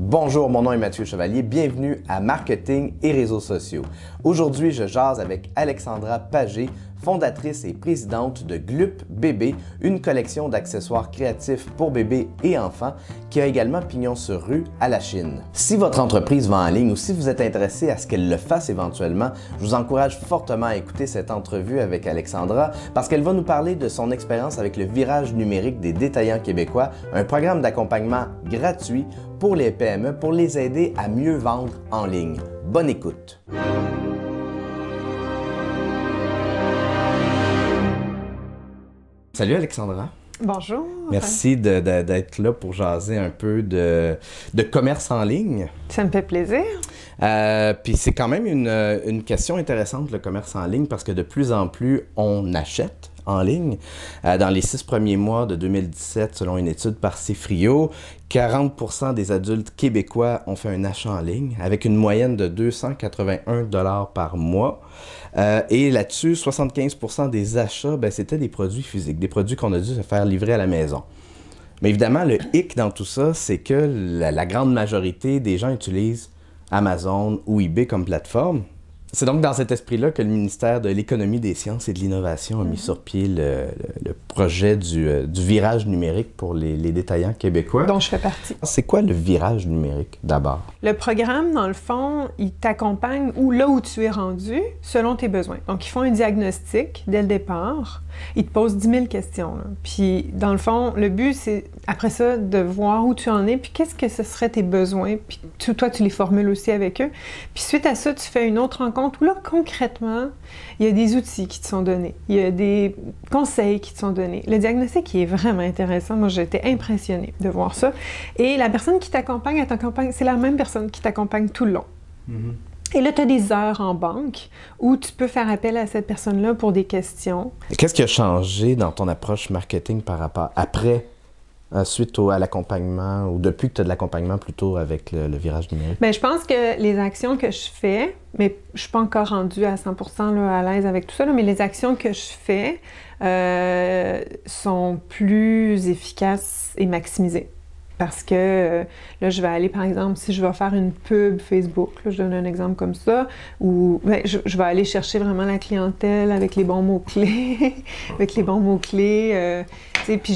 Bonjour, mon nom est Mathieu Chevalier, bienvenue à Marketing et réseaux sociaux. Aujourd'hui, je jase avec Alexandra Pagé, fondatrice et présidente de Glup Bébé, une collection d'accessoires créatifs pour bébés et enfants qui a également pignon sur rue à la Chine. Si votre entreprise vend en ligne ou si vous êtes intéressé à ce qu'elle le fasse éventuellement, je vous encourage fortement à écouter cette entrevue avec Alexandra parce qu'elle va nous parler de son expérience avec le virage numérique des détaillants québécois, un programme d'accompagnement gratuit pour les PME pour les aider à mieux vendre en ligne. Bonne écoute! Salut Alexandra. Bonjour. Merci d'être là pour jaser un peu de commerce en ligne. Ça me fait plaisir. Puis c'est quand même une question intéressante, le commerce en ligne, parce que de plus en plus, on achète en ligne. Dans les 6 premiers mois de 2017, selon une étude par Cifrio, 40% des adultes québécois ont fait un achat en ligne, avec une moyenne de 281 $ par mois. Et là-dessus, 75% des achats, c'était des produits physiques, des produits qu'on a dû se faire livrer à la maison. Mais évidemment, le hic dans tout ça, c'est que la grande majorité des gens utilisent Amazon ou eBay comme plateforme. C'est donc dans cet esprit-là que le ministère de l'Économie, des Sciences et de l'Innovation a mis sur pied le projet du virage numérique pour les détaillants québécois. Dont je fais partie. C'est quoi le virage numérique, d'abord? Le programme, dans le fond, il t'accompagne là où tu es rendu, selon tes besoins. Donc, ils font un diagnostic dès le départ. Ils te posent 10 000 questions. Là. Puis, dans le fond, le but, c'est, après ça, de voir où tu en es, puis qu'est-ce que ce serait tes besoins. Puis, toi, tu les formules aussi avec eux. Puis, suite à ça, tu fais une autre rencontre où, là, concrètement, il y a des outils qui te sont donnés. Il y a des conseils qui te sont donnés. Le diagnostic, il est vraiment intéressant. Moi, j'ai été impressionnée de voir ça. Et la personne qui t'accompagne, elle t'accompagne, c'est la même personne qui t'accompagne tout le long. Mm-hmm. Et là, tu as des heures en banque où tu peux faire appel à cette personne-là pour des questions. Qu'est-ce qui a changé dans ton approche marketing par rapport après, suite à l'accompagnement, ou depuis que tu as de l'accompagnement plutôt avec le virage numérique? Bien, je pense que les actions que je fais, mais je ne suis pas encore rendue à 100% là, à l'aise avec tout ça, là, mais les actions que je fais sont plus efficaces et maximisées. Parce que là, je vais aller, par exemple, si je vais faire une pub Facebook, là, je donne un exemple comme ça, ou je vais aller chercher vraiment la clientèle avec les bons mots-clés, puis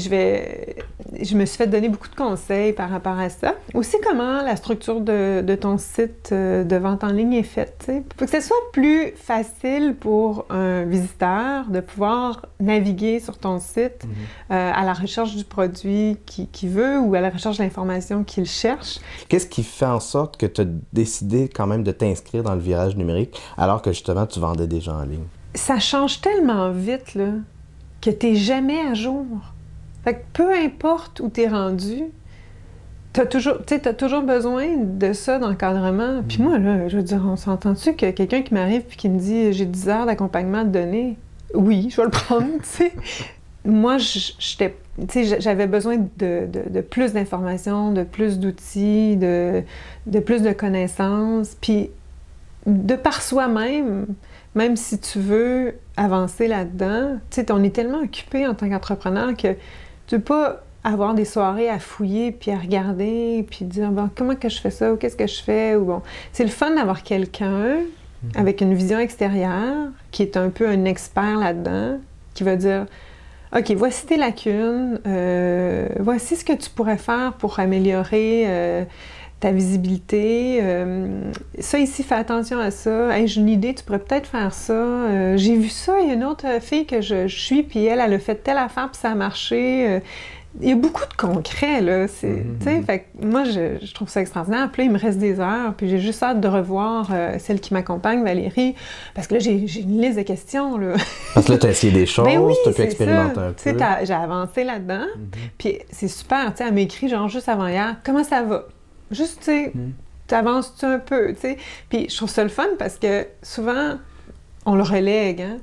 je me suis fait donner beaucoup de conseils par rapport à ça. Aussi, comment la structure de ton site de vente en ligne est faite, tu sais. Pour que ce soit plus facile pour un visiteur de pouvoir naviguer sur ton site à la recherche du produit qu'il veut ou à la recherche de l'information qu'il cherche. Qu'est-ce qui fait en sorte que tu as décidé quand même de t'inscrire dans le virage numérique alors que justement tu vendais déjà en ligne? Ça change tellement vite là, que tu n'es jamais à jour. Fait que peu importe où tu es rendu, tu as toujours besoin de ça d'encadrement. Puis moi, là, je veux dire, on s'entend-tu que quelqu'un qui m'arrive et qui me dit « j'ai 10 heures d'accompagnement à te donner », oui, je vais le prendre, tu sais. Moi, j'avais besoin de plus d'informations, de plus d'outils, de plus de connaissances. Puis, de par soi-même, même si tu veux avancer là-dedans, tu sais, on est tellement occupé en tant qu'entrepreneur que tu ne peux pas avoir des soirées à fouiller, puis à regarder, puis dire bon, comment que je fais ça, ou qu'est-ce que je fais, ou bon. C'est le fun d'avoir quelqu'un avec une vision extérieure, qui est un peu un expert là-dedans, qui va dire OK, voici tes lacunes, voici ce que tu pourrais faire pour améliorer ta visibilité. Ça ici, fais attention à ça. Hey, j'ai une idée, tu pourrais peut-être faire ça. J'ai vu ça, il y a une autre fille que je suis, puis elle a fait telle affaire, puis ça a marché. Il y a beaucoup de concret, là. Fait que moi, je trouve ça extraordinaire. Puis là, il me reste des heures, puis j'ai juste hâte de revoir celle qui m'accompagne, Valérie, parce que là, j'ai une liste de questions, là. Parce que là, tu as essayé des choses, oui, tu as pu expérimenter un peu. J'ai avancé là-dedans, puis c'est super, tu sais, elle m'a écrit, genre, juste avant hier, « Comment ça va? » Juste, tu sais, t'avances-tu un peu, tu sais? Puis je trouve ça le fun, parce que souvent, on le relègue, hein?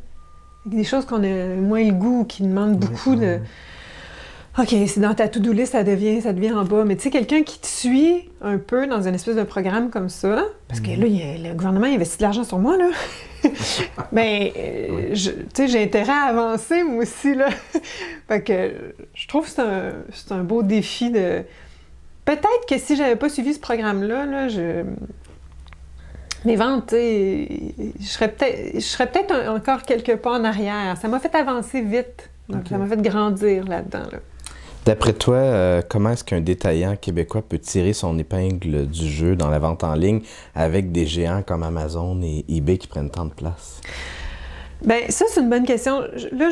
Il y a des choses qu'on a moins le goût, qui demandent beaucoup de... OK, c'est dans ta to-do list, ça devient en bas. Mais tu sais, quelqu'un qui te suit un peu dans une espèce de programme comme ça, parce que là, le gouvernement investit de l'argent sur moi, là. Mais, tu sais, j'ai intérêt à avancer, moi aussi, là. Fait que je trouve que c'est un beau défi peut-être que si j'avais pas suivi ce programme-là, là, mes ventes, je serais peut-être encore quelques pas en arrière. Ça m'a fait avancer vite. Donc, ça m'a fait grandir là-dedans. Là. D'après toi, comment est-ce qu'un détaillant québécois peut tirer son épingle du jeu dans la vente en ligne avec des géants comme Amazon et eBay qui prennent tant de place? Bien, ça, c'est une bonne question. Là,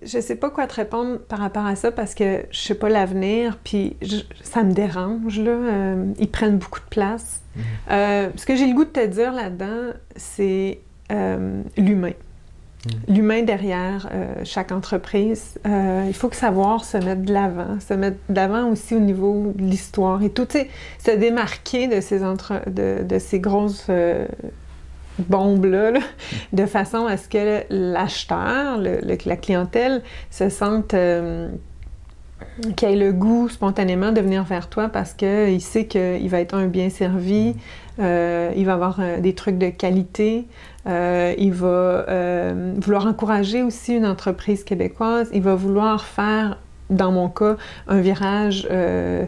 je sais pas quoi te répondre par rapport à ça parce que je sais pas l'avenir, puis ça me dérange, là. Ils prennent beaucoup de place. Ce que j'ai le goût de te dire là-dedans, c'est l'humain. L'humain derrière chaque entreprise. Il faut savoir se mettre de l'avant aussi au niveau de l'histoire et tout, tu sais, se démarquer de ces grosses bombes-là, là, de façon à ce que l'acheteur, la clientèle, se sente qu'il ait le goût spontanément de venir vers toi parce qu'il sait qu'il va être bien servi, il va avoir des trucs de qualité, il va vouloir encourager aussi une entreprise québécoise, il va vouloir faire, dans mon cas, un virage de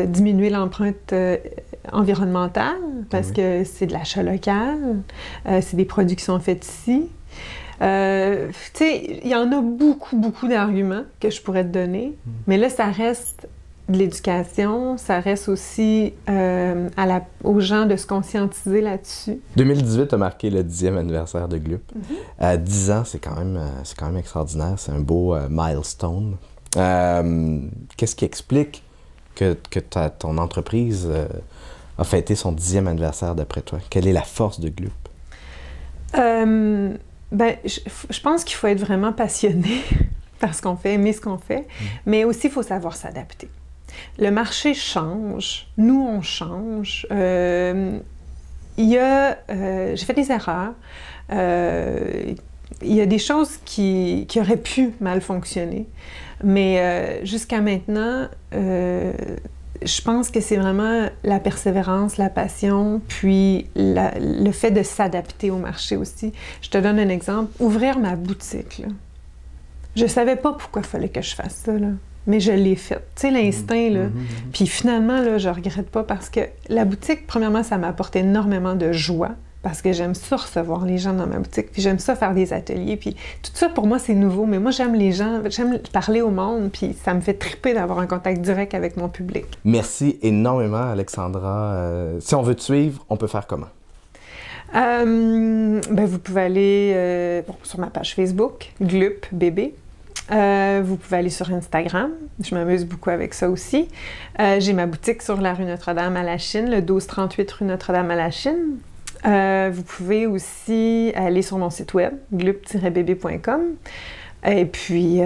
diminuer l'empreinte environnementale parce que c'est de l'achat local, c'est des produits qui sont faits ici. Tu sais, il y en a beaucoup d'arguments que je pourrais te donner, mais là, ça reste de l'éducation, ça reste aussi aux gens de se conscientiser là-dessus. 2018 a marqué le 10e anniversaire de Glup. 10 ans, c'est quand même extraordinaire, c'est un beau milestone. Qu'est-ce qui explique que ton entreprise a fêté son 10e anniversaire d'après toi? Quelle est la force de Glup? Ben, je pense qu'il faut être vraiment passionné par ce qu'on fait, aimer ce qu'on fait, mais aussi il faut savoir s'adapter. Le marché change, nous on change. J'ai fait des erreurs. Il y a des choses qui auraient pu mal fonctionner, mais jusqu'à maintenant, je pense que c'est vraiment la persévérance, la passion, puis le fait de s'adapter au marché aussi. Je te donne un exemple. Ouvrir ma boutique, là. Je savais pas pourquoi il fallait que je fasse ça, là. Mais je l'ai fait. Tu sais, l'instinct, là. Puis finalement, là, je regrette pas parce que la boutique, premièrement, ça m'a apporté énormément de joie parce que j'aime ça recevoir les gens dans ma boutique, puis j'aime ça faire des ateliers, puis tout ça, pour moi, c'est nouveau. Mais moi, j'aime les gens, j'aime parler au monde, puis ça me fait triper d'avoir un contact direct avec mon public. Merci énormément, Alexandra. Si on veut te suivre, on peut faire comment? Ben, vous pouvez aller sur ma page Facebook, Glup Bébé. Vous pouvez aller sur Instagram. Je m'amuse beaucoup avec ça aussi. J'ai ma boutique sur la rue Notre-Dame à la Chine, le 1238 rue Notre-Dame à la Chine. Vous pouvez aussi aller sur mon site web, glup-bb.com. Et puis,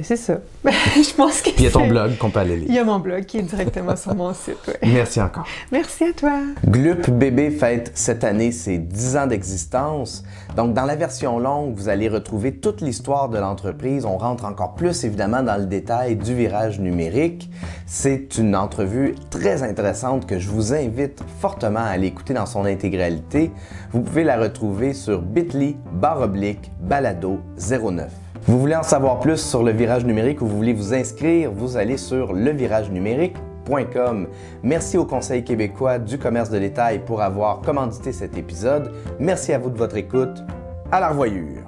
c'est ça. Je pense que Puis il y a ton blog qu'on peut aller lire. Il y a mon blog qui est directement sur mon site, ouais. Merci encore. Merci à toi. Glup Bébé fête cette année ses 10 ans d'existence. Donc, dans la version longue, vous allez retrouver toute l'histoire de l'entreprise. On rentre encore plus, évidemment, dans le détail du virage numérique. C'est une entrevue très intéressante que je vous invite fortement à aller écouter dans son intégralité. Vous pouvez la retrouver sur bit.ly/balado09. Vous voulez en savoir plus sur le virage numérique ou vous voulez vous inscrire, vous allez sur leviragenumérique.com. Merci au Conseil québécois du commerce de détail pour avoir commandité cet épisode. Merci à vous de votre écoute. À la revoyure!